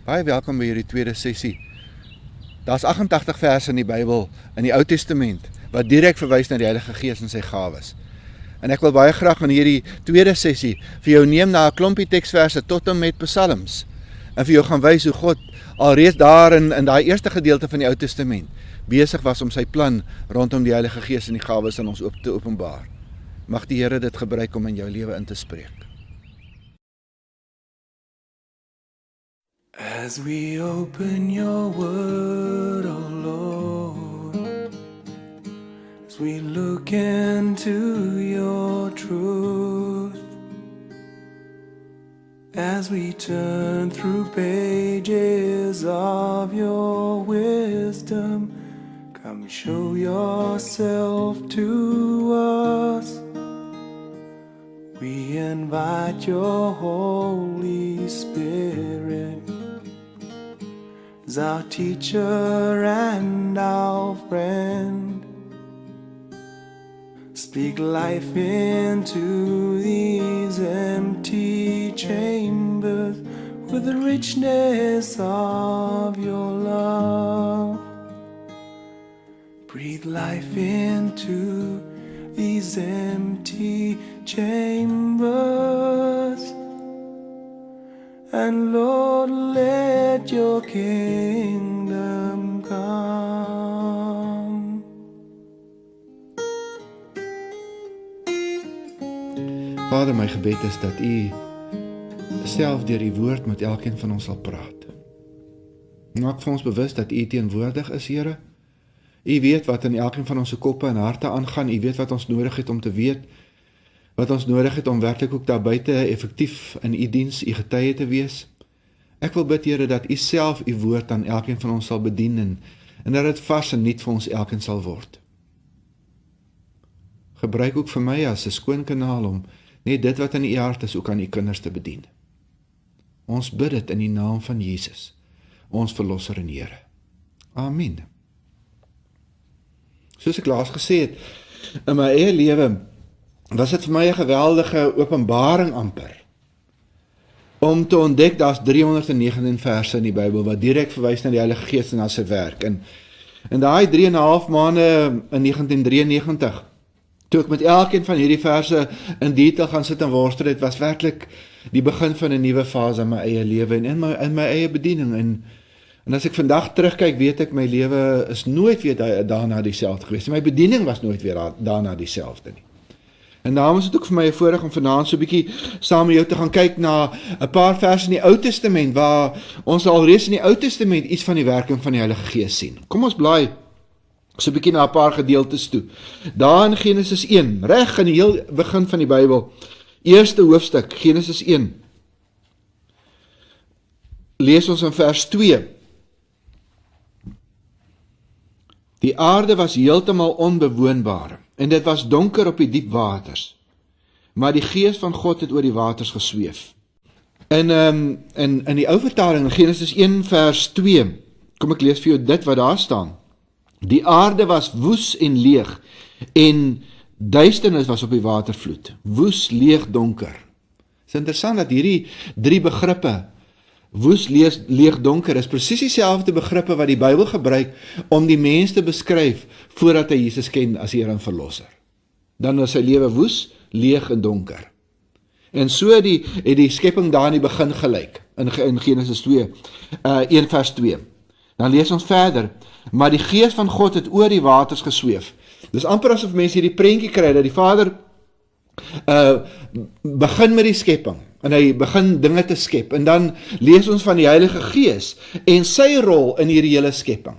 Baie welkom by hierdie tweede sessie. Daar's 88 verse in die Bybel, in die Ou Testament, wat direk verwys na die Heilige Gees en sy gawes. En ek wil baie graag in hierdie tweede sessie vir jou neem na 'n klompie teksverse tot en met Psalms, en vir jou gaan wys hoe God alreeds daar in daai eerste gedeelte van die Ou Testament besig was om sy plan rondom die Heilige Gees en die gawes aan ons te openbaar. Mag die Here dit gebruik om in jou lewe in te spreek. As we open your word, oh Lord, as we look into your truth, as we turn through pages of your wisdom, come show yourself to us. We invite your Holy Spirit as our teacher and our friend. Speak life into these empty chambers with the richness of your love. Breathe life into these empty chambers, and Lord, let your kingdom come. Vader, my gebed is dat U self deur die woord met elkeen van ons sal praat. Maak vir ons bewus dat U teenwoordig is, Here. U weet wat in elkeen van ons koppe en harte aangaan. U weet wat ons nodig het om te weet, wat ons nodig het om werklik ook daar buite effektief in U diens, U getuie te wees. Ek wil bid, Here, dat U self U woord aan elkeen van ons sal bedien en dat dit vars en nuut vir ons elkeen sal word. Gebruik ook vir my as 'n skoon kanaal om net dit wat in U hart is ook aan U kinders te bedien. Ons bid dit in die naam van Jesus, ons Verlosser en Here. Amen. Soos ek laas gesê het, in my eie lewe was dit vir my 'n geweldige openbaring amper, om te ontdek daar's 319 verse in die Bybel wat direk verwys na die Heilige Gees en na sy werk. En daai 3,5 maande in 1993, toe ek met elkeen van hierdie verse in detail gaan sit en worstel het, was werklik die begin van 'n nuwe fase in my eie lewe en in my eie bediening. En as ek vandag terugkyk, weet ek my lewe is nooit weer daarna dieselfde gewees. My bediening was nooit weer daarna dieselfde nie. En daarom is dit ook vir my 'n voorreg om vanaand so 'n bietjie saam met jou te gaan kyk na 'n paar verse in die Ou Testament waar ons alreeds in die Ou Testament iets van die werking van die Heilige Gees sien. Kom ons blaai so 'n bietjie na 'n paar gedeeltes toe. Daar in Genesis 1, reg in die heel begin van die Bybel, eerste hoofstuk, Genesis 1. Lees ons in vers 2. Die aarde was heeltemal onbewoonbaar, en dit was donker op die diep waters, maar die Gees van God het oor die waters gesweef. In die ou vertaling, Genesis 1 vers 2, kom ek lees vir jou dit wat daar staan. Die aarde was woes en leeg, en duisternis was op die watervloed. Woes, leeg, donker. Het is interessant dat hierdie drie begrippe, woes, leeg, donker, is presies dieselfde begrippe wat die Bybel gebruik om die mens te beskryf voordat hy Jesus ken as Here en Verlosser. Dan is sy lewe woes, leeg en donker. En so het die skepping daar in die begin gelyk, in Genesis 2, 1 vers 2. Dan lees ons verder, maar die Gees van God het oor die waters gesweef. Dis amper asof mense hierdie prentjie kry, dat die Vader begin met die skepping, en hy begin dinge te skep, en dan lees ons van die Heilige Gees, en sy rol in hierdie hele skepping.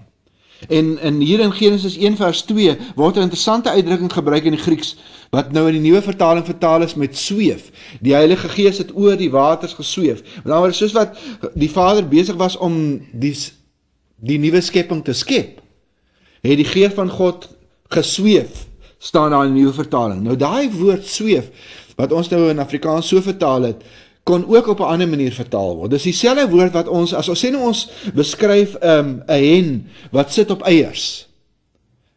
En hier in Genesis 1 vers 2, word 'n interessante uitdrukking gebruik in die Grieks, wat nou in die nuwe vertaling vertaal is met sweef. Die Heilige Gees het oor die waters gesweef. Met ander woorde, soos wat die Vader besig was om die nuwe skepping te skep, het die Gees van God gesweef, staan daar in die nuwe vertaling. Nou daai woord sweef, wat ons nou in Afrikaans so vertaal het, kon ook op 'n ander manier vertaal word. Dis dieselfde woord wat ons, as ons sê nou ons beskryf 'n hen wat sit op eiers.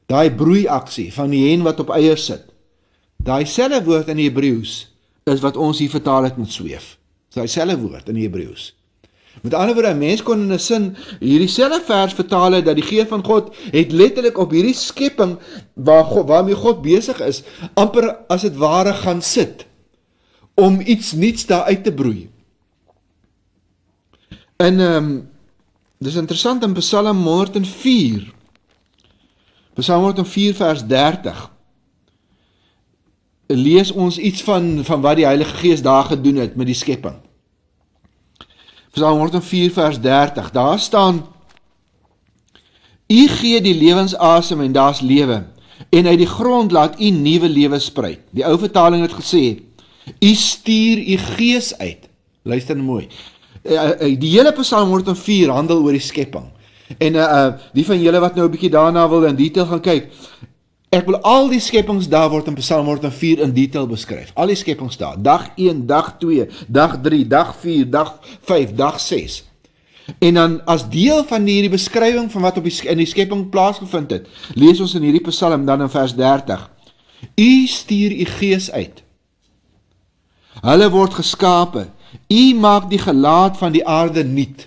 Daai broeiaksie van die hen wat op eiers sit. Daai selfde woord in die Hebreëus is wat ons hier vertaal het met sweef. Daai selfde woord in die Hebreëus. Met ander woorde, 'n mens kon in 'n sin hierdie selfe vers vertaal het, dat die Gees van God het letterlik op hierdie skepping waarmee God besig is, amper as het ware gaan sit, om iets nuuts daar uit te broei. En dis interessant in Psalm 104, Psalm 104 vers 30, lees ons iets van wat die Heilige Gees daar gedoen het met die skepping. Psalm 104 vers 30, daar staan, U gee die lewensasem en daar's lewe, en uit die grond laat U nuwe lewe spruit. Die ou vertaling het gesê, U stuur U Gees uit. Luister mooi. Die hele Psalm 104 handel oor die skepping. En die van julle wat nou 'n bietjie daarna wil in detail gaan kyk, ek wil al die skeppings daar word in Psalm 104 in detail beskryf. Al die skeppings daar. Dag 1, dag 2, dag 3, dag 4, dag 5, dag 6. En dan as deel van hierdie beskrywing van wat in die skepping plaasgevind het, lees ons in hierdie Psalm dan in vers 30. U stuur U Gees uit. Hulle word geskape. U maak die gelaat van die aarde nuut.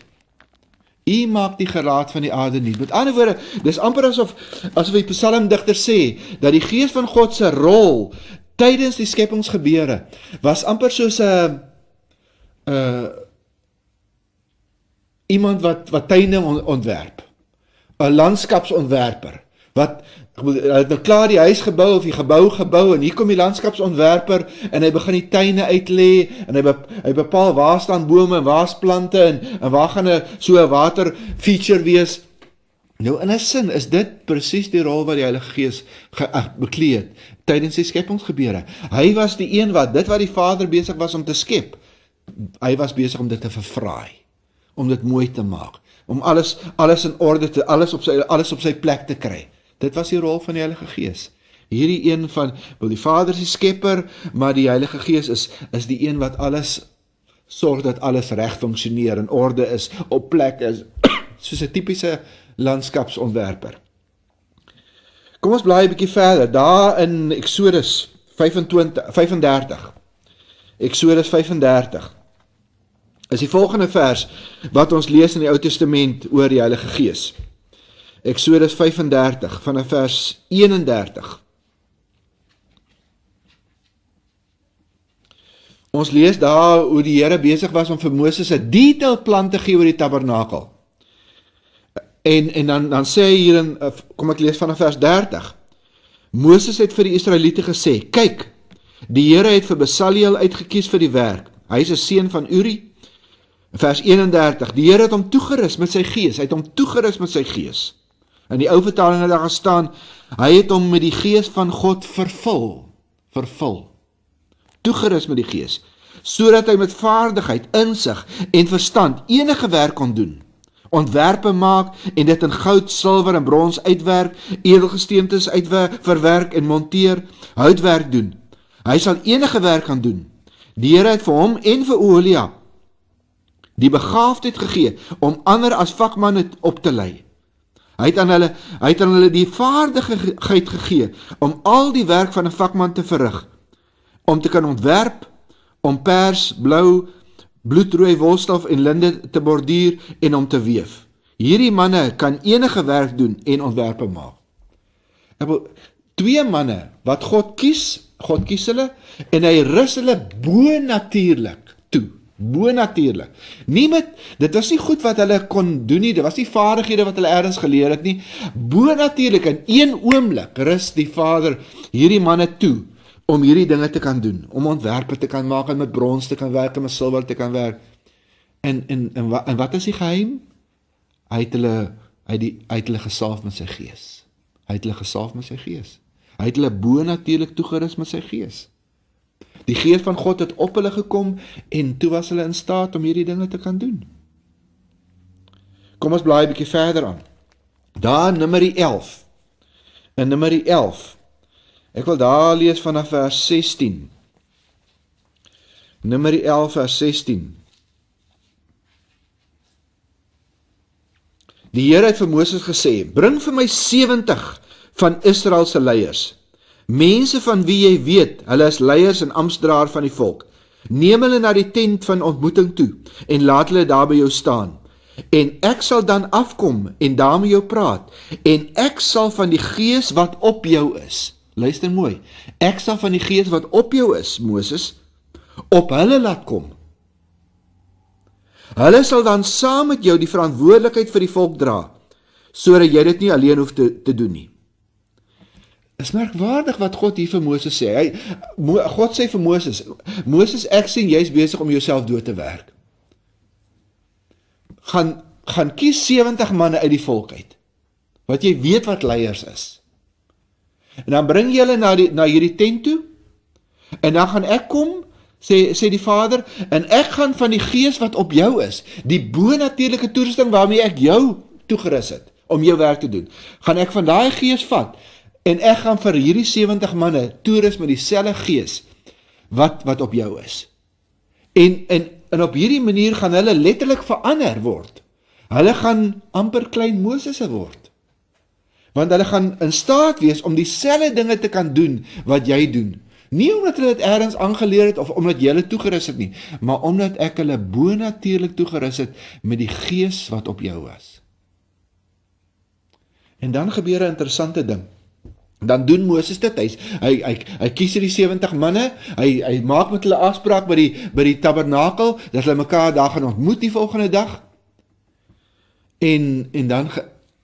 U maak die gelaat van die aarde nuut. Met ander woorde, dis amper asof die psalmdigter sê, dat die Gees van God se rol tydens die skepingsgebeure was amper soos 'n iemand wat tuine ontwerp, 'n landskapsontwerper, hy het nou klaar die huis gebou of die gebou en hier kom die landskapsontwerper en hy begin die tuine uitlê en hy bepaal waar staan bome en waar is plante en waar gaan so 'n water feature wees. Nou in 'n sin is dit presies die rol wat die Heilige Gees beklee het tydens die skepingsgebeure. Hy was die een wat die Vader besig was om te skep, hy was besig om dit te verfraai, om dit mooi te maak, om alles in orde te, alles op sy plek te kry. Dit was die rol van die Heilige Gees. Hierdie een van, die Vader is die skepper, maar die Heilige Gees is die een wat sorg dat alles reg funksioneer, in orde is, op plek is, soos 'n tipiese landskapsontwerper. Kom ons blaai 'n bietjie verder, daar in Exodus 35. Exodus 35. Is die volgende vers wat ons lees in die Ou Testament oor die Heilige Gees. Exodus 35 vanaf vers 31. Ons lees daar hoe die Here besig was om vir Moses 'n detailed plan te gee oor die tabernakel. En dan sê hy hier kom ek lees vanaf vers 30. Moses het vir die Israeliete gesê, kyk, die Here het vir Besaliel uitgekies vir die werk. Hy is 'n seun van Uri. Vers 31, die Here het hom toegerus met sy gees, In die ou vertaling het daar gestaan, hy het hom met die gees van God vervul, toegerus met die gees, sodat hy met vaardigheid, insig en verstand enige werk kon doen, ontwerpe maak en dit in goud, silwer en brons uitwerk, edelgesteentes verwerk en monteer, houtwerk doen. Hy sal enige werk kan doen. Die Here het vir hom en vir Oholia die begaafdheid gegee om ander as vakmanne op te lei. Hy het aan hulle die vaardigheid gegee om al die werk van 'n vakman te verrig, om te kan ontwerp, om pers, blou, bloedrooi wolstof en linde te borduur en om te weef. Hierdie manne kan enige werk doen en ontwerpe maak. Twee manne wat God kies hulle en hy rus hulle bo-natuurlik toe. Bo-natuurlik. Dit was nie goed wat hulle kon doen nie, dit was nie vaardighede wat hulle ergens geleer het nie. Bo-natuurlik, in een oomblik rus die Vader hierdie manne toe om hierdie dinge te kan doen, om ontwerpe te kan maak en met brons te kan werk en met silwer te kan werk. En wat is die geheim? Hy het hulle gesalf met sy gees. Hy het hulle bo-natuurlik toegerus met sy gees. Die Gees van God het op hulle gekom en toe was hulle in staat om hierdie dinge te kan doen. Kom ons blaai 'n bietjie verder aan. Daar Numeri 11. In Numeri 11. Ek wil daar lees vanaf vers 16. Numeri 11 vers 16. Die Here het vir Moses gesê, bring vir my 70 van Israel se leiers, mense van wie jy weet, hulle is leiers en amptdraer van die volk. Neem hulle na die tent van ontmoeting toe, en laat hulle daar by jou staan. En ek sal dan afkom, en daar met jou praat, en ek sal van die gees wat op jou is, luister mooi, ek sal van die gees wat op jou is, Moses, op hulle laat kom. Hulle sal dan saam met jou die verantwoordelikheid vir die volk dra, sodat jy dit nie alleen hoef te doen nie. Is merkwaardig wat God hier vir Moses sê. God sê vir Moses, Moses, ek sien jy's besig om jouself dood te werk. Gaan kies 70 manne uit die volk uit, wat jy weet wat leiers is. En dan bring jy hulle na hierdie tent toe, en dan gaan ek kom, sê die Vader, en ek gaan van die gees wat op jou is, die bonatuurlike toerusting waarmee ek jou toegerus het, om jou werk te doen, gaan ek van daai gees vat, en ek gaan vir hierdie 70 manne toerus met dieselfde gees, wat op jou is. En op hierdie manier gaan hulle letterlik verander word. Hulle gaan amper klein Mosese word. Want hulle gaan in staat wees om dieselfde dinge te kan doen wat jy doen. Nie omdat hulle dit ergens aangeleer het of omdat jy hulle toegerus het nie, maar omdat ek hulle bonatuurlik toegerus het met die gees wat op jou was. En dan gebeur 'n interessante ding. Dan doen Moses dit, hy kies die 70 manne, hy maak met hulle afspraak by die tabernakel, dat hulle mekaar daar gaan ontmoet die volgende dag, en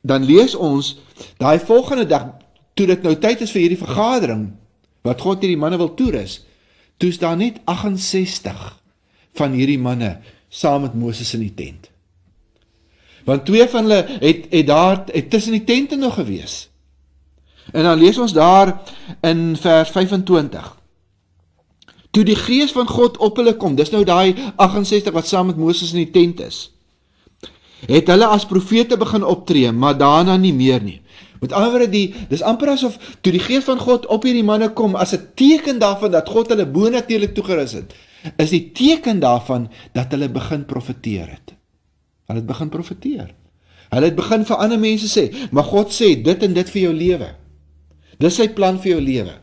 dan lees ons, daai volgende dag, toe dit nou tyd is vir hierdie vergadering, wat God hierdie manne wil toerus, toe is daar net 68 van hierdie manne, saam met Moses in die tent. Want 2 van hulle het tussen die tente nog gewees. En dan lees ons daar in vers 25. Toe die gees van God op hulle kom, dis nou daai 68 wat saam met Moses in die tent is, het hulle as profete begin optree, maar daarna nie meer nie. Met ander woorde, dis amper asof toe die gees van God op hierdie manne kom, as 'n teken daarvan dat God hulle bonatuurlik toegerus het, is die teken daarvan dat hulle begin profeteer het. Hulle het begin profeteer. Hulle het begin vir ander mense sê, maar God sê dit en dit vir jou lewe. Dis sy plan vir jou lewe.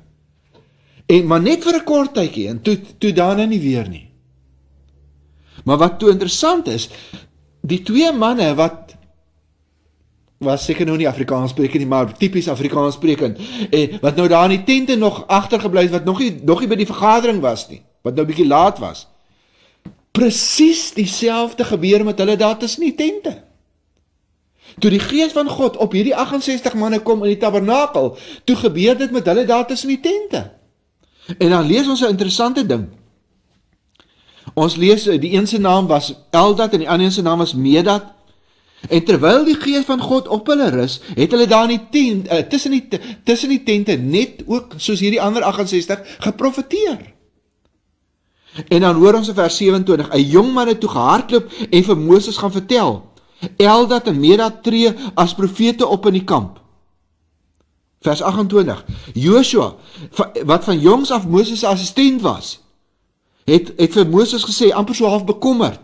Maar net vir 'n kort tydjie, en toe daarna nie weer nie. Maar wat toe interessant is, die 2 manne wat seker nou nie Afrikaans spreek nie, maar typies Afrikaans sprekend, wat nou daar in die tente nog agtergebly het, wat nog nie by die vergadering was nie, wat nou bietjie laat was. Presies dieselfde gebeur met hulle daar tussen die tente. Toe die gees van God op hierdie 68 manne kom in die tabernakel, toe gebeur dit met hulle daar tussen die tente. En dan lees ons 'n interessante ding. Ons lees, die een se naam was Eldad en die ander se naam was Medad. En terwyl die gees van God op hulle rus, het hulle daar in die tent, tussen die tente net ook, soos hierdie ander 68, geprofeteer. En dan hoor ons in vers 27, 'n jong man het toe gehardloop en vir Moses gaan vertel, Eldad en Medad tree as profete op in die kamp. Vers 28, Joshua, wat van jongs af Moses' assistent was, het vir Moses gesê, amper so half bekommerd,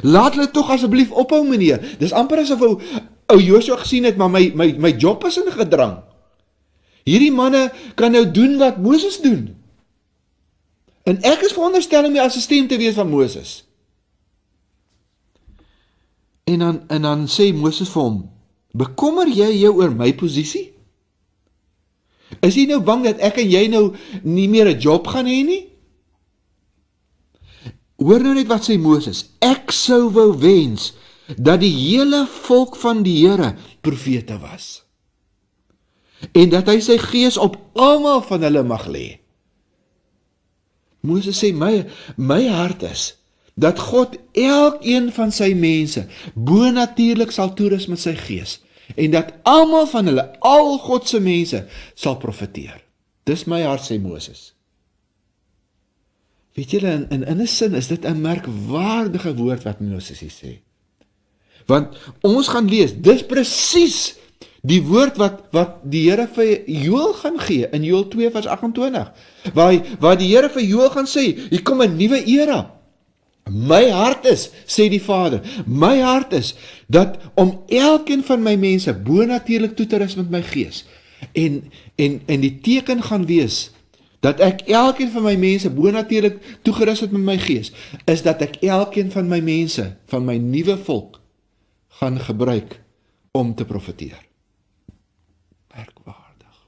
laat hulle tog asseblief ophou meneer, dis amper asof ou Joshua gesien het, maar my job is in gedrang. Hierdie manne kan nou doen wat Moses doen. En ek is veronderstel om die assistent te wees van Moses. En dan sê Moses vir hom, bekommer jy jou oor my posisie? Is jy nou bang dat ek en jy nou nie meer 'n job gaan hê nie? Hoor nou net wat sê Moses, ek sou wou wens dat die hele volk van die Here profete was. En dat hy sy gees op almal van hulle mag lê. Moses sê, my hart is, dat God elkeen van sy mense bonatuurlik sal toerus met sy gees, en dat almal van hulle, al God se mense, sal profeteer. Dis my hart, sê Moses. Weet julle, in 'n sin is dit 'n merkwaardige woord wat Moses hier sê. Want ons gaan lees, dis presies die woord wat die Here vir Joël gaan gee, in Joël 2 vers 28, waar die Here vir Joël gaan sê, hier kom 'n nuwe era. My hart is, sê die Vader, my hart is, dat om elkeen van my mense bonatuurlik toe te rus met my gees, en die teken gaan wees, dat ek elkeen van my mense bonatuurlik toegerus het met my gees, is dat ek elkeen van my mense, van my nuwe volk, gaan gebruik om te profeteer. Merkwaardig.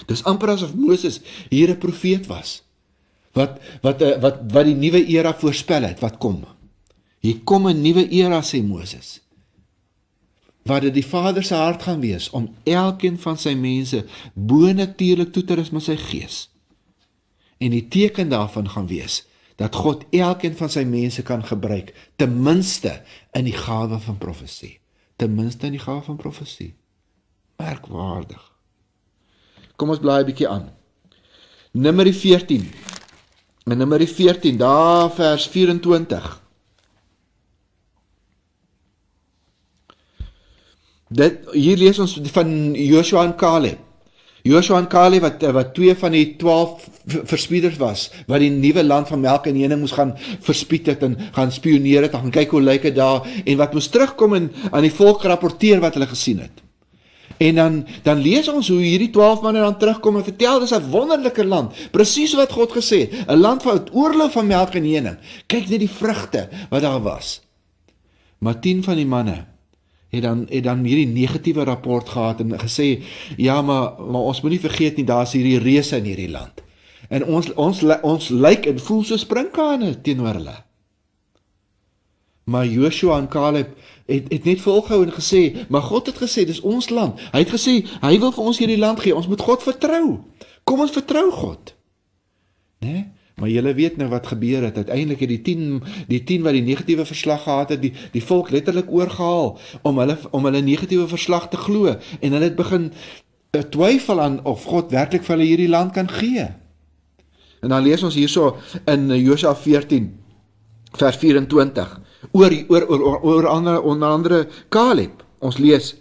Dis amper asof Moses hier 'n profeet was, wat die nuwe era voorspel het, wat kom. Hier kom 'n nuwe era, sê Moses, waar dit die Vader se hart gaan wees, om elkeen van sy mense bonatuurlik toe te rus met sy gees. En die teken daarvan gaan wees, dat God elkeen van sy mense kan gebruik, ten minste in die gawe van profesie. Ten minste in die gawe van profesie. Merkwaardig. Kom ons blaai 'n bietjie aan. Numeri 14. En Numeri 14, daar vers 24. Hier lees ons van Joshua en Caleb. Joshua en Caleb wat twee van die 12 verspieders was, wat die nuwe land van melk en honing moes gaan verspied het en gaan spioneer het, en gaan kyk hoe lyk dit daar, en wat moes terugkom en aan die volk rapporteer wat hulle gesien het. En dan lees ons hoe hierdie 12 manne dan terugkom en vertel, dis 'n wonderlike land, presies wat God gesê het, 'n land van oorloop van melk en honing. Kyk net die vrugte wat daar was. Maar 10 van die manne het dan hierdie negatiewe rapport gehad en gesê, ja, maar ons moet nie vergeet nie, daar is hierdie reëse in hierdie land. En ons lyk en voel so sprinkane teenoor hulle. Maar Joshua en Caleb het net volgehou en gesê, maar God het gesê, dis ons land. Hy het gesê, hy wil vir ons hierdie land gee, ons moet God vertrou. Kom ons vertrou God. Nee? Maar julle weet nou wat gebeur het. Uiteindelik het die 10 wat die negatiewe verslag gehad het, die volk letterlik oorgehaal om hulle negatiewe verslag te glo, en hulle het begin twyfel aan of God werklik vir hulle hierdie land kan gee. En dan lees ons hierso in Josua 14 vers 24 onder andere Caleb. Ons lees,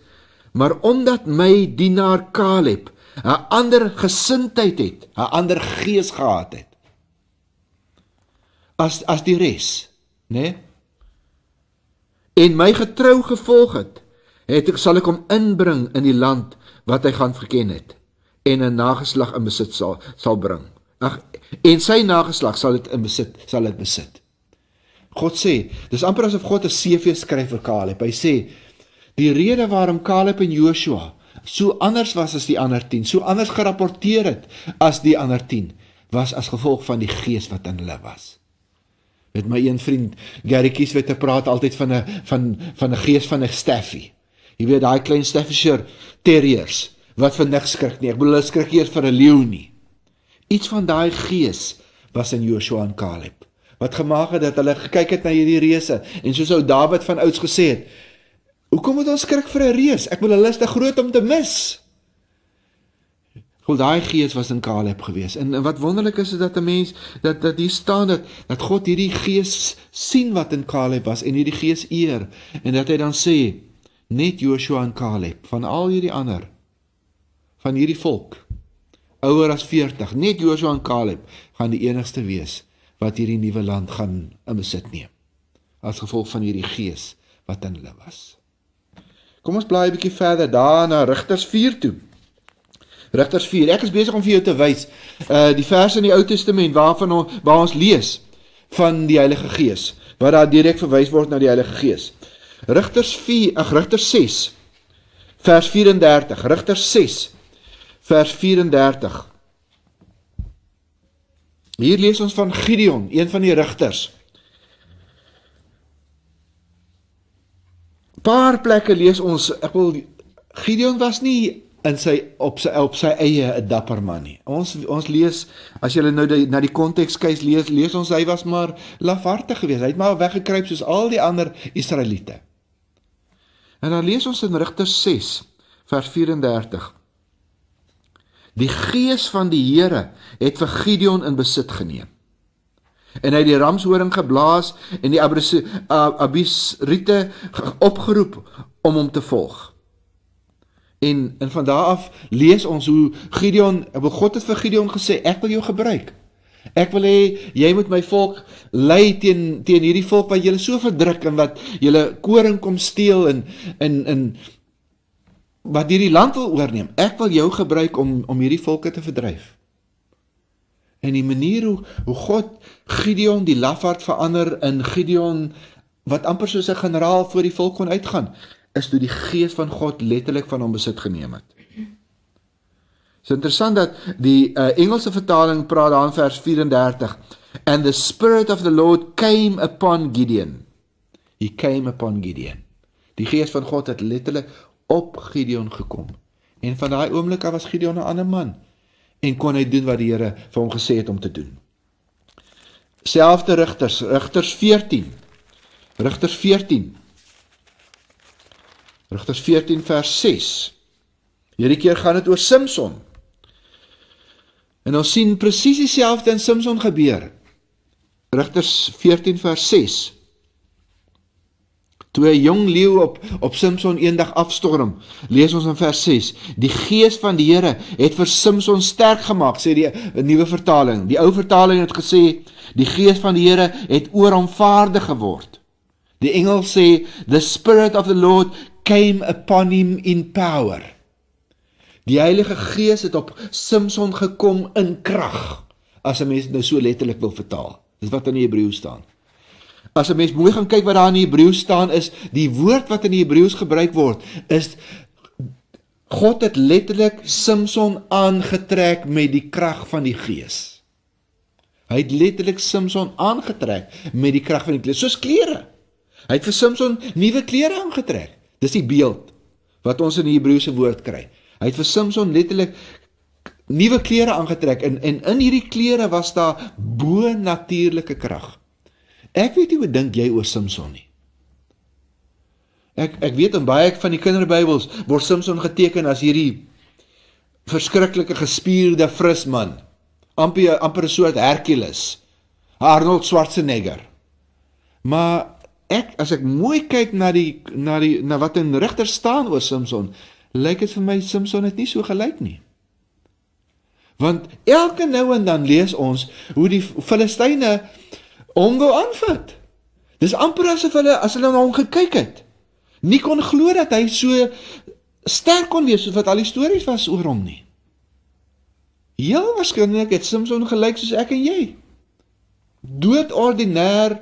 maar omdat my dienaar Caleb 'n ander gesindheid het, 'n ander gees gehad het as die res, né? En my getrou gevolg het, sal ek hom inbring in die land wat hy gaan verken het, en 'n nageslag in besit sal bring. En sy nageslag sal dit besit. God sê, dis amper asof God 'n CV skryf vir Caleb. Hy sê, die rede waarom Caleb en Joshua so anders was as die ander 10, so anders gerapporteer het as die ander 10, was as gevolg van die gees wat in hulle was. Met my een vriend, Gary Kieswetter, praat altyd van 'n gees van 'n Staffy. Jy weet, daai klein Staffordshire terriers, wat vir niks skrik nie. Ek bedoel, hulle skrik eers vir 'n leeu nie. Iets van daai gees was in Joshua en Caleb, wat gemaak het dat hulle gekyk het na hierdie reëse, en soos ou Dawid van ouds gesê het, hoekom moet ons skrik vir 'n reus? Ek bedoel, hulle is te groot om te mis. Daai gees was in Caleb gewees. En wat wonderlik is dat 'n mens, dat hier staan dat God hierdie gees sien wat in Caleb was, en hierdie gees eer, en dat hy dan sê, net Joshua en Caleb, van al hierdie ander, van hierdie volk, ouer as 40, net Joshua en Caleb, gaan die enigste wees, wat hierdie nuwe land gaan in besit neem, as gevolg van hierdie gees, wat in hulle was. Kom ons blaai 'n bietjie verder, daar na Rigters 4 toe. Rigters 4, ek is besig om vir jou te wys, die verse in die Ou Testament, waar ons lees, van die Heilige Gees, waar daar direk verwys word na die Heilige Gees. Rigters 6, vers 34, Rigters 6, vers 34. Hier lees ons van Gideon, een van die rigters. Paar plekke lees ons, Gideon was nie op sy eie 'n dapper man nie. Ons lees, as jy nou na die konteks kyk, lees ons, hy was maar lafhartig geweest. Hy het maar weggekruip soos al die ander Israeliete. En dan lees ons in Rigters 6, vers 34. Die gees van die Here het vir Gideon in besit geneem. En hy het die ramshoring geblaas en die Abisriete opgeroep om hom te volg. En van daar af lees ons hoe Gideon, God het vir Gideon gesê, ek wil jou gebruik. Ek wil hê, jy moet my volk lei teen hierdie volk wat julle so verdruk, en wat julle koring kom steel, en wat hierdie land wil oorneem. Ek wil jou gebruik om hierdie volke te verdryf. En die manier hoe God Gideon die lafaard verander in Gideon, wat amper soos 'n generaal voor die volk kon uitgaan, is toe die gees van God letterlik van hom besit geneem het. Het is interessant dat die Engelse vertaling praat daar in vers 34, and the Spirit of the Lord came upon Gideon. He came upon Gideon. Die gees van God het letterlik op Gideon gekom. En van daai oomblik af was Gideon 'n ander man. En kon hy doen wat die Here vir hom gesê het om te doen. Selfde Rigters 14. Rigters 14 vers 6. Hierdie keer gaan dit oor Samson. En ons sien presies dieselfde in Samson gebeur. Rigters 14 vers 6. Toe 'n jong leeu op Samson eendag afstorm, lees ons in vers 6, die gees van die Here het vir Samson sterk gemaak, sê die nuwe vertaling. Die ou vertaling het gesê, die gees van die Here het oor hom vaardig geword. Die Engels sê, the Spirit of the Lord came upon him in power. Die Heilige Gees het op Samson gekom in krag, as 'n mens nou so letterlik wil vertaal. Dis wat in die Hebreëus staan. As 'n mens mooi gaan kyk wat daar in die Hebreëus staan is, die woord wat in die Hebreëus gebruik word, is God het letterlik Samson aangetrek met die krag van die Gees. Hy het letterlik Samson aangetrek met die krag van die Gees, soos klere. Hy het vir Samson nuwe klere aangetrek. Dis die beeld wat ons in die Hebreëse woord kry. Hy het vir Samson letterlik nuwe klere aangetrek en in hierdie klere was daar bo-natuurlike krag. Ek weet nie wat dink jy oor Samson nie. Ek weet in baie van die kinderbybels word Samson geteken as hierdie verskriklike gespierde frisman, amper 'n soort Hercules, Arnold Schwarzenegger. Maar as ek mooi kyk na wat in Rigters staan oor Samson, lyk dit vir my Samson het nie so gelyk nie. Want elke nou en dan lees ons hoe die Filistyne hom wou aanvat. Dis amper asof as hulle na hom gekyk het, nie kon glo dat hy so sterk kon wees, soos wat al die stories was oor hom nie. Heel waarskynlik het Samson gelyk soos ek en jy. Doodordinêr,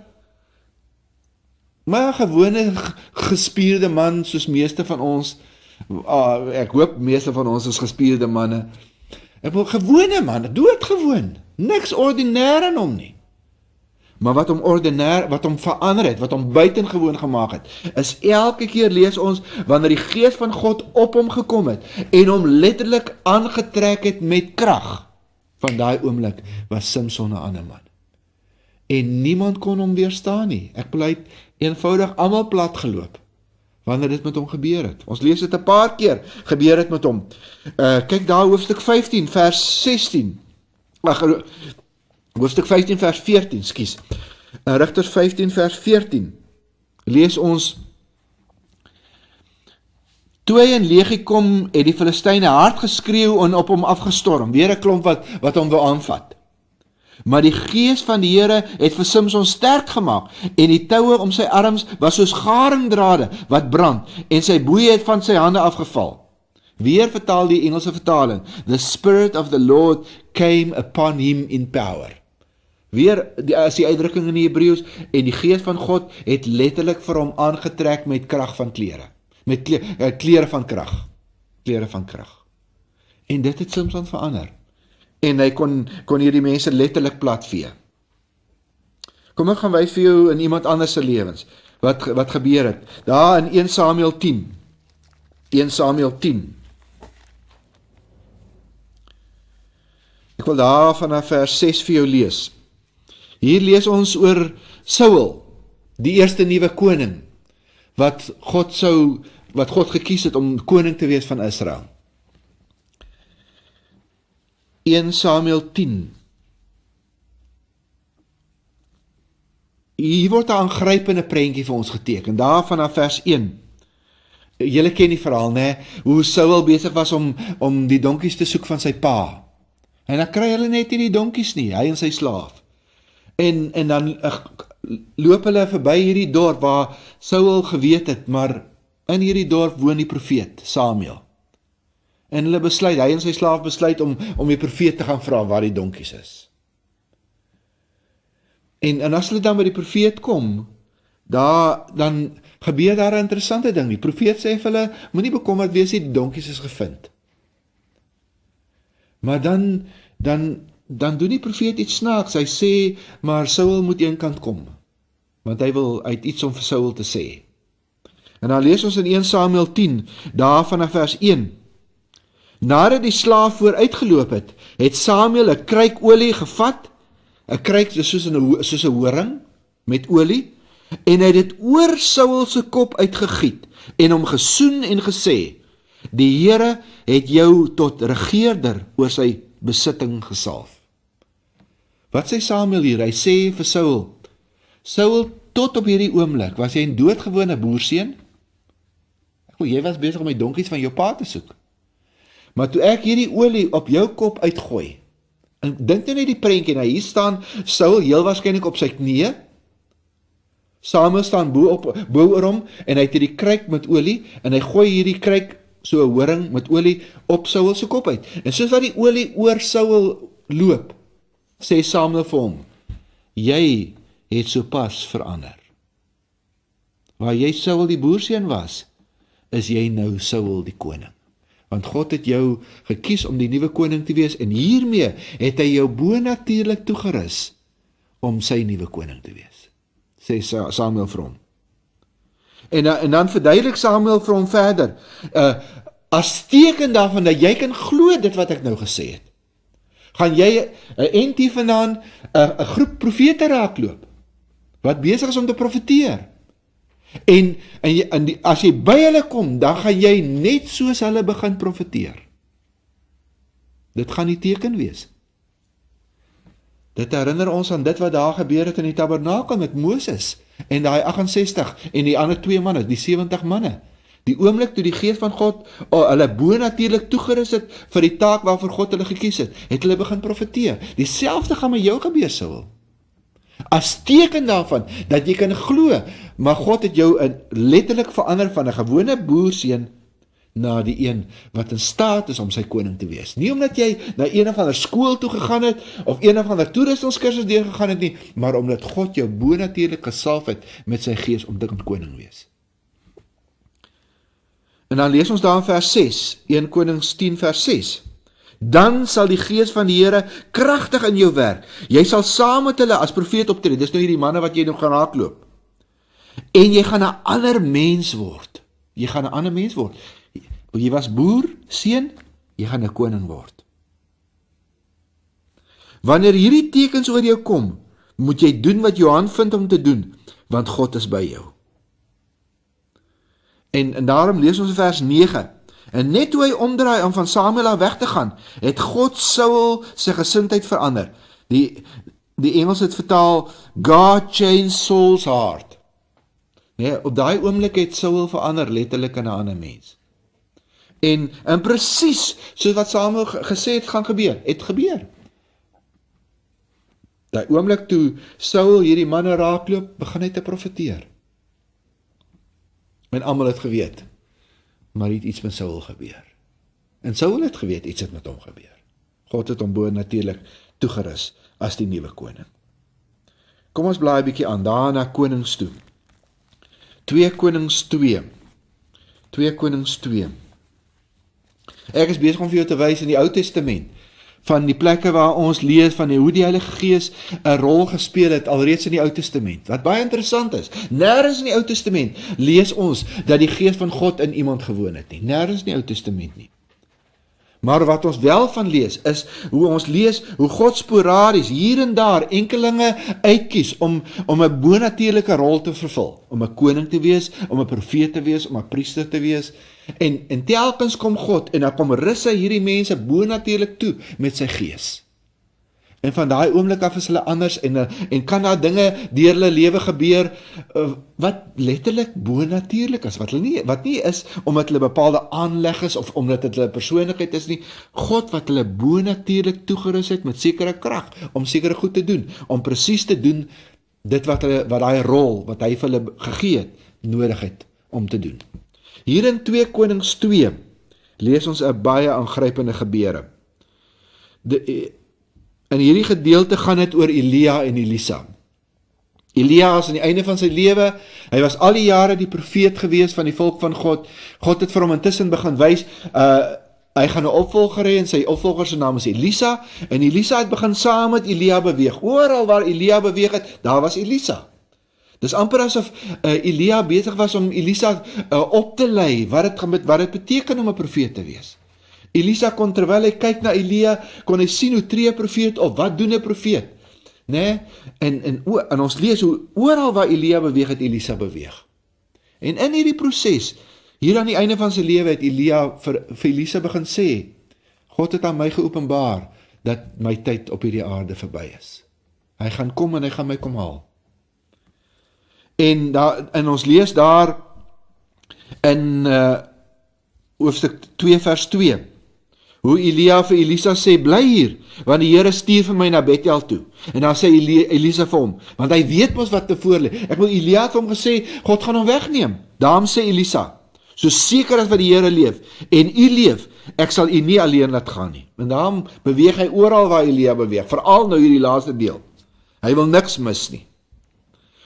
maar gewone gespierde man, soos meeste van ons, ek hoop meeste van ons is gespierde manne, ek wil gewone man, doodgewoon, niks ordinêr in hom nie. Maar wat hom verander het, wat hom buitengewoon gemaak het, is elke keer lees ons, wanneer die gees van God op hom gekom het, en hom letterlik aangetrek het met krag, van daai oomblik was Samson 'n ander man. En niemand kon hom weerstaan nie. Ek bly eenvoudig almal plat geloop, wanneer dit met hom gebeur het. Ons lees dit 'n paar keer, gebeur het met hom. Kyk daar hoofstuk 15 vers 16. Hoofstuk 15 vers 14, skus. Rigters 15 vers 14. Lees ons, toe hy in legie kom, het die Filistyne hard geskreeu en op hom afgestorm. Weer 'n klomp wat hom wou aanvat. Maar die gees van die Here het vir Samson sterk gemaak, en die toue om sy arms was soos garingdrade wat brand, en sy boeie het van sy hande afgeval. Weer vertaal die Engelse vertaling, the Spirit of the Lord came upon him in power. Weer as die uitdrukking in die Hebreëus, en die gees van God het letterlik vir hom aangetrek met krag van klere. Met klere van krag. Klere van krag. En dit het Samson verander. En hy kon hierdie mense letterlik platvee. Kom ek gaan wys vir jou in iemand anders se lewens wat gebeur het. Daar in 1 Samuel 10. 1 Samuel 10. Ek wil daar vanaf vers 6 vir jou lees. Hier lees ons oor Saul, die eerste nuwe koning, wat God gekies het om koning te wees van Israel. 1 Samuel 10. Hier word 'n aangrypende prentjie vir ons geteken, daar vanaf vers 1. Julle ken die verhaal, né? Hoe Saul besig was om die donkies te soek van sy pa. En dan kry hulle net nie die donkies nie, hy en sy slaaf. En dan loop hulle verby hierdie dorp waar Saul geweet het, maar in hierdie dorp woon die profeet Samuel. En hulle besluit, hy en sy slaaf besluit om die profeet te gaan vra waar die donkies is. En as hulle dan by die profeet kom, dan gebeur daar 'n interessante ding. Die profeet sê vir hulle, moenie bekommerd wees nie, die donkies is gevind. Maar dan doen die profeet iets snaaks. Hy sê, maar Saul moet eenkant kom, want hy het iets om vir Saul te sê. En dan lees ons in 1 Samuel 10, daar vanaf vers 1. Nadat die slaaf vooruitgeloop het, het Samuel 'n kruik olie gevat, 'n kruik soos 'n horing met olie, en hy het dit oor Saul se kop uitgegiet en hom gesoen en gesê, die Here het jou tot regeerder oor sy besitting gesalf. Wat sê Samuel hier? Hy sê vir Saul, tot op hierdie oomblik was jy 'n doodgewone boerseun. Jy was besig om die donkies van jou pa te soek. Maar toe ek hierdie olie op jou kop uitgooi, en dink net die prentjie, nou hier staan Saul heel waarskynlik op sy knieë, Samuel staan bo oor hom, en hy het hierdie kruik met olie, en hy gooi hierdie kruik, so 'n horing met olie, op Saul se kop uit. En soos wat die olie oor Saul loop, sê Samuel vir hom, jy het sopas verander. Waar jy Saul die boerseun was, is jy nou Saul die koning. Want God het jou gekies om die nuwe koning te wees, en hiermee het hy jou bonatuurlik toegerus om sy nuwe koning te wees, sê Samuel vir hom. En dan verduidelik Samuel vir hom verder, as teken daarvan dat jy kan glo dit wat ek nou gesê het, gaan jy 'n entie vandaan 'n groep profete raakloop, wat besig is om te profeteer. En as jy by hulle kom, dan gaan jy net soos hulle begin profeteer. Dit gaan die teken wees. Dit herinner ons aan dit wat daar gebeur het in die tabernakel met Moses en daai 68 en die ander 2 manne, die 70 manne. Die oomblik toe die Gees van God hulle bonatuurlik toegerus het vir die taak waarvoor God hulle gekies het hulle begin profeteer. Dieselfde gaan met jou gebeur, Saul. As teken daarvan, dat jy kan glo, maar God het jou letterlik verander van 'n gewone boerseun na die een wat in staat is om sy koning te wees. Nie omdat jy na een of ander skool toe gegaan het, of een of ander toerustingskursus deurgegaan het nie, maar omdat God jou bonatuurlik gesalf het met sy Gees om te kan koning wees. En dan lees ons daar in vers 6, 1 Konings 10 vers 6. Dan sal die Gees van die Here kragtig in jou werk. Jy sal saam met hulle as profeet optree. Dis nou hierdie manne wat jy nog gaan raakloop. En jy gaan 'n ander mens word. Jy gaan 'n ander mens word. Jy was boer, seun, jy gaan 'n koning word. Wanneer hierdie tekens oor jou kom, moet jy doen wat jou hand vind om te doen, want God is by jou. En daarom lees ons in vers 9. En net toe hy omdraai om van Samuel af weg te gaan, het God Saul sy gesindheid verander. Die Engels het vertaal, God changed Saul's heart. Nee, op daai oomblik het Saul verander, letterlik in 'n ander mens. En presies soos wat Samuel gesê het gaan gebeur, het gebeur. Daai oomblik toe Saul hierdie manne raakloop, begin hy te profeteer. En almal het geweet, maar het iets met Saul gebeur. En Saul het geweet, iets het met hom gebeur. God het hom bonatuurlik toegerus as die nuwe koning. Kom ons blaai 'n bietjie aan, daar na Konings toe. 2 Konings 2. 2 Konings 2. Ek is besig om vir jou te wys in die Ou Testament, van die plekke waar ons lees van hoe die Heilige Gees 'n rol gespeel het alreeds in die Ou Testament. Wat baie interessant is, nêrens in die Ou Testament lees ons dat die Gees van God in iemand gewoon het nie. Nêrens in die Ou Testament nie. Maar wat ons wel van lees, is hoe ons lees hoe God sporadies hier en daar enkelinge uitkies om 'n bonatuurlike rol te vervul, om 'n koning te wees, om 'n profeet te wees, om 'n priester te wees. En telkens kom God en dan kom rus hy hierdie mense bonatuurlik toe met sy Gees. En van daai oomblik af is hulle anders en kan daar dinge deur hulle lewe gebeur wat letterlik bonatuurlik is, wat nie is omdat hulle bepaalde aanleg is of omdat dit hulle persoonlikheid is nie. God wat hulle bonatuurlik toegerus het met sekere krag om sekere goed te doen, om presies te doen dit wat daai rol wat hy vir hulle gegee het nodig het om te doen. Hier in 2 Konings 2 lees ons 'n baie aangrypende gebeure. In hierdie gedeelte gaan dit oor Elia en Elisa. Elia was aan die einde van sy lewe, hy was al die jare die profeet gewees van die volk van God. God het vir hom intussen begin wys, hy gaan 'n opvolger hê en sy opvolger se naam is Elisa, en Elisa het begin saam met Elia beweeg. Oral waar Elia beweeg het, daar was Elisa. Dis amper asof Elia besig was om Elisa op te lei, wat dit beteken om 'n profeet te wees. Elisa kon, terwyl hy kyk na Elia, kon hy sien hoe tree 'n profeet op, wat doen 'n profeet? Nee? En ons lees hoe oral waar Elia beweeg het, Elisa beweeg. En in hierdie proses, hier aan die einde van sy lewe het Elia vir Elisa begin sê, God het aan my geopenbaar dat my tyd op hierdie aarde verby is. Hy gaan kom en hy gaan my kom haal. En ons lees daar in hoofstuk 2 vers 2, hoe Elia vir Elisa sê, bly hier, want die Here stuur vir my na Bethel toe. En dan sê Elisa vir hom, want hy weet mos wat tevore lê. Elia het vir hom gesê, God gaan hom wegneem. Daarom sê Elisa, so seker as wat die Here leef, en u leef, ek sal u nie alleen laat gaan nie. En daarom beweeg hy oral waar Elia beweeg, veral nou hierdie laaste deel. Hy wil niks mis nie.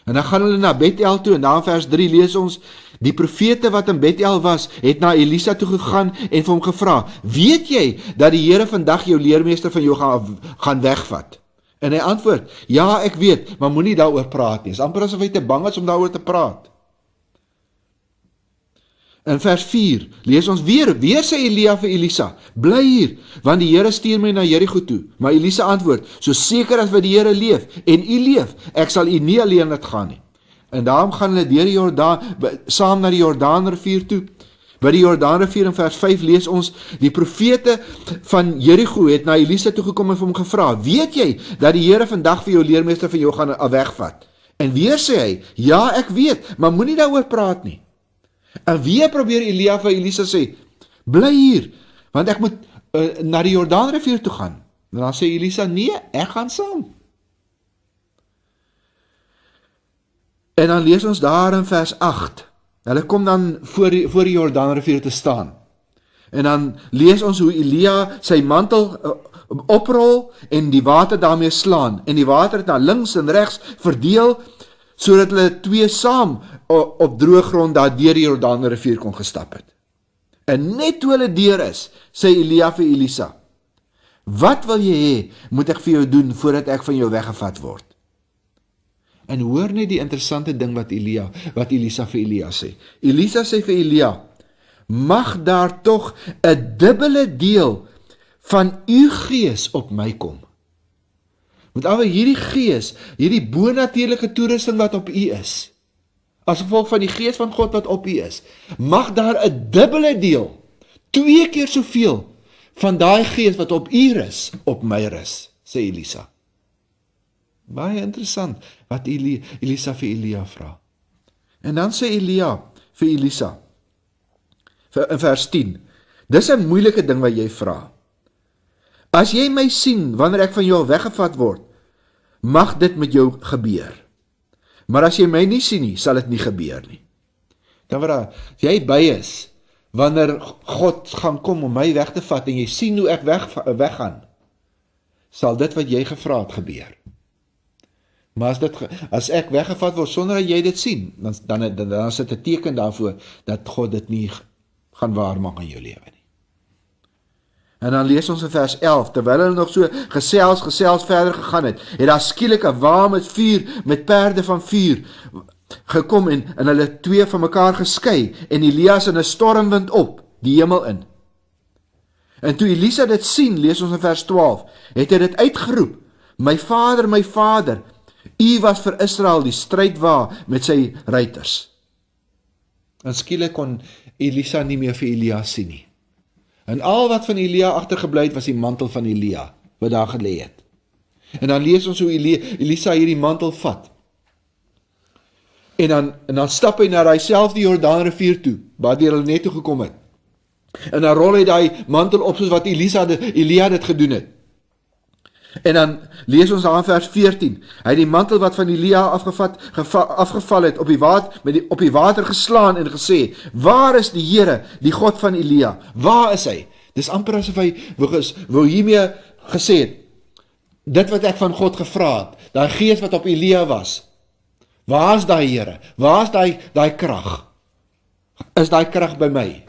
En dan gaan hulle na Bethel toe, en daar in vers 3 lees ons, die profete wat in Bethel was, het na Elisa toe gegaan en vir hom gevra, weet jy dat die Here vandag jou leermeester van jou gaan wegvat? En hy antwoord, ja ek weet, maar moenie daaroor praat nie. Is amper asof hy te bang is om daaroor te praat. In vers 4 lees ons weer sê Elia vir Elisa, bly hier, want die Here stuur my na Jerigo toe. Maar Elisa antwoord, so seker as wat die Here leef, en u leef, ek sal u nie alleen laat gaan nie. En daarom gaan hulle deur die Jordaan, saam na die Jordaanrivier toe. By die Jordaanrivier in vers 5 lees ons, die profete van Jerigo het na Elisa toe gekom en vir hom gevra, weet jy, dat die Here vandag vir jou leermeester van jou gaan wegvat? En weer sê hy, ja ek weet, maar moenie daaroor praat nie. En weer probeer Elia vir Elisa sê, bly hier, want ek moet na die Jordaanrivier toe gaan. En dan sê Elisa, nee, ek gaan saam. En dan lees ons daar in vers 8, hulle kom dan voor die Jordaanrivier te staan. En dan lees ons hoe Elia sy mantel oprol en die water daarmee slaan. En die water het na links en regs verdeel, sodat hulle twee saam op droë grond daar deur die Jordaanrivier kon gestap het. En net toe hulle deur is, sê Elia vir Elisa, wat wil jy hê, moet ek vir jou doen, voordat ek van jou weggevat word? En hoor net die interessante ding wat Elisa vir Elia sê. Elisa sê vir Elia, mag daar tog 'n dubbele deel van u gees op my kom. Met alweer hierdie gees, hierdie bonatuurlike toerusting wat op u is, as gevolg van die gees van God wat op u is, mag daar 'n dubbele deel, 2 keer soveel van daai gees wat op u rus, op my rus, sê Elisa. Baie interessant wat Elisa vir Elia vra. En dan sê Elia vir Elisa, in vers 10, dis 'n moeilike ding wat jy vra. As jy my sien wanneer ek van jou weggevat word, mag dit met jou gebeur. Maar as jy my nie sien nie, sal dit nie gebeur nie. Dan as jy by is, wanneer God gaan kom om my weg te vat, en jy sien hoe ek weggaan, sal dit wat jy gevra het gebeur. Maar as ek weggevat word sonder dat jy dit sien, dan is dit 'n teken daarvoor dat God dit nie gaan waarmaak in jou lewe nie. En dan lees ons in vers 11, terwyl hulle nog so gesels verder gegaan het, het daar skielik 'n wa met vuur, met perde van vuur gekom en hulle twee van mekaar geskei, en Elias in 'n stormwind op die hemel in. En toe Elisa dit sien, lees ons in vers 12, het hy dit uitgeroep, my vader, u was vir Israel die strydwa met sy ruiters. En skielik kon Elisa nie meer vir Elia sien nie. En al wat van Elia agtergebly het, was die mantel van Elia, wat daar gelê het. En dan lees ons hoe Elisa hierdie mantel vat. En dan stap hy na daai selfde Jordaanrivier toe, waar hulle net toe gekom het. En dan rol hy daai mantel op soos wat Elia dit gedoen het. En dan lees ons aan vers 14, hy het die mantel wat van Elia afgeval het, op die water geslaan en gesê, waar is die Here, die God van Elia? Waar is hy? Dis amper asof hy wou hiermee gesê het, dit wat ek van God gevra het, daai gees wat op Elia was, Waar is daai Here? Waar is daai krag? Is daai krag by my?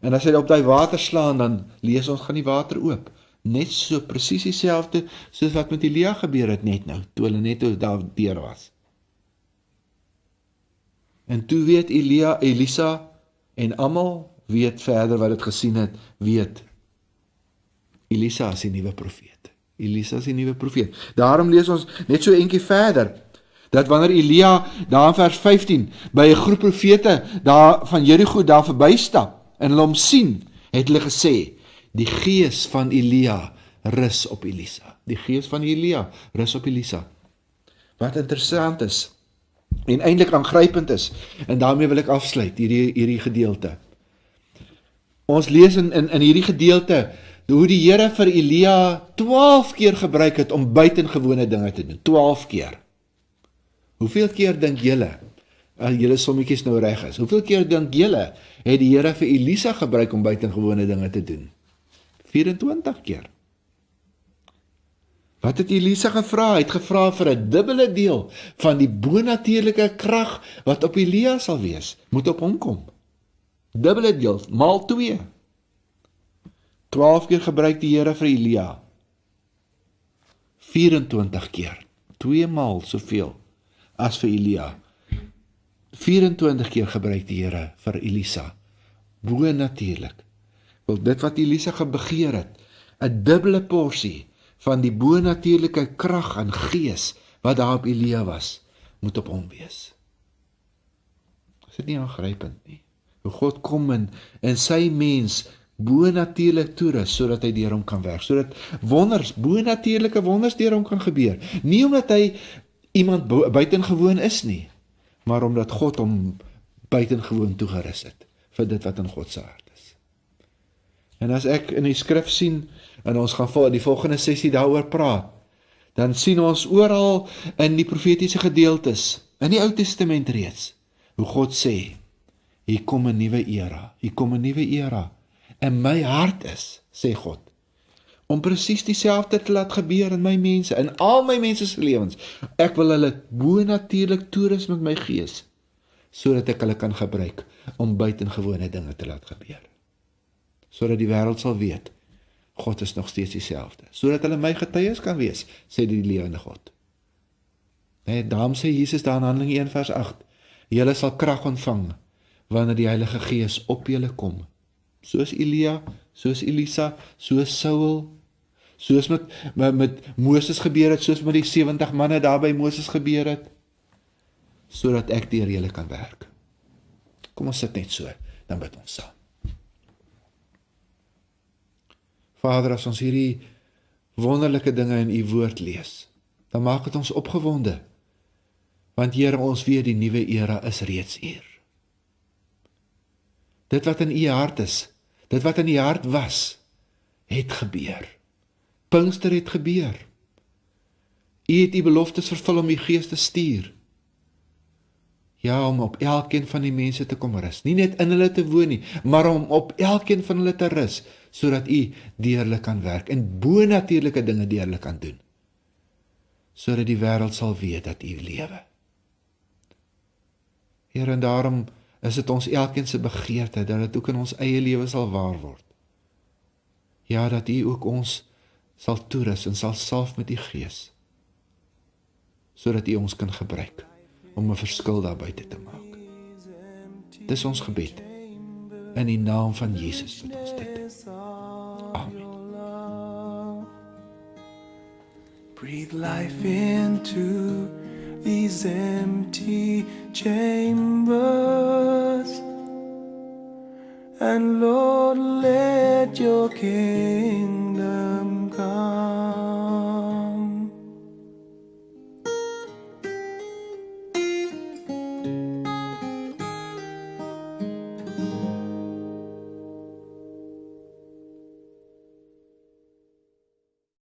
En as hy op daai water slaan, dan lees ons, gaan die water oop. Net so, presies dieselfde, soos wat met Elia gebeur het net nou, toe hulle net daar deur was. En toe weet Elisa, en almal weet verder wat het gesien het, weet, Elisa is die nuwe profeet. Elisa is die nuwe profeet. Daarom lees ons net so eentjie verder, dat wanneer Elia, daar in vers 15, by 'n groep profete daar van Jerigo daar verbystap, en hulle hom sien, het hulle gesê, die gees van Elia rus op Elisa. Die gees van Elia rus op Elisa. Wat interessant is, en eintlik aangrypend is, en daarmee wil ek afsluit, hierdie gedeelte. Ons lees in hierdie gedeelte, hoe die Here vir Elia 12 keer gebruik het om buitengewone dinge te doen. 12 keer. Hoeveel keer dink julle, as julle sommetjies nou reg is, hoeveel keer dink julle, het die Here vir Elisa gebruik om buitengewone dinge te doen? 24 keer. Wat het Elisa gevra? Hy het gevra vir 'n dubbele deel van die bonatuurlike krag wat op Elia sal wees, moet op hom kom. Dubbele deel, maal 2. 12 keer gebruik die Here vir Elia. 24 keer, 2 maal soveel as vir Elia. 24 keer gebruik die Here vir Elisa. Bonatuurlik. Wel, dit wat Elisa gebegeer het, 'n dubbele porsie van die bonatuurlike krag en gees wat daar op Elia was, moet op hom wees. Is dit nie aangrypend nie? Hoe God kom en sy mens bonatuurlik toerus, sodat hy deur hom kan werk, sodat wonders, bonatuurlike wonders deur hom kan gebeur. Nie omdat hy iemand buitengewoon is nie, maar omdat God hom buitengewoon toegerus het, vir dit wat in God se hart is. En as ek in die skrif sien, en ons gaan in die volgende sessie daaroor praat, dan sien ons oral in die profetiese gedeeltes, in die Ou Testament reeds, hoe God sê, hier kom 'n nuwe era, hier kom 'n nuwe era, en my hart is, sê God, om presies dieselfde te laat gebeur in my mense, in al my mense se lewens. Ek wil hulle bonatuurlik toerus met my gees, sodat ek hulle kan gebruik om buitengewone dinge te laat gebeur. Sodat die wêreld sal weet, God is nog steeds dieselfde. Sodat hulle my getuies kan wees, sê die lewende God. Daarom sê Jesus daar in Handelinge 1 vers 8, julle sal krag ontvang, wanneer die Heilige Gees op julle kom. Soos Elia, soos Elisa, soos Saul, soos met Moses gebeur het, soos met die 70 manne daar by Moses gebeur het, sodat ek deur julle kan werk. Kom ons sit net so, dan bid ons saam. Vader, as ons hierdie wonderlike dinge in u woord lees, dan maak het ons opgewonde, want Here, ons weet die nuwe era is reeds hier. Dit wat in u hart is, dit wat in u hart was, het gebeur. Pinkster het gebeur. U het u beloftes vervul om u Gees te stuur. Ja, om op elkeen van die mense te kom rus. Nie net in hulle te woon nie, maar om op elkeen van hulle te rus, sodat u deur hulle kan werk en bonatuurlike dinge deur hulle kan doen. Sodat die wêreld sal weet dat u lewe. Here, en daarom is dit ons elkeen se begeerte, dat dit ook in ons eie lewe sal waar word. Ja, dat u ook ons sal toerus en sal salf met die Gees, sodat u ons kan gebruik, om 'n verskil daar buite te maak. Dis ons gebed, in die naam van Jesus tot ons dit. Amen. Breathe life into these empty chambers, and Lord, let your kingdom come.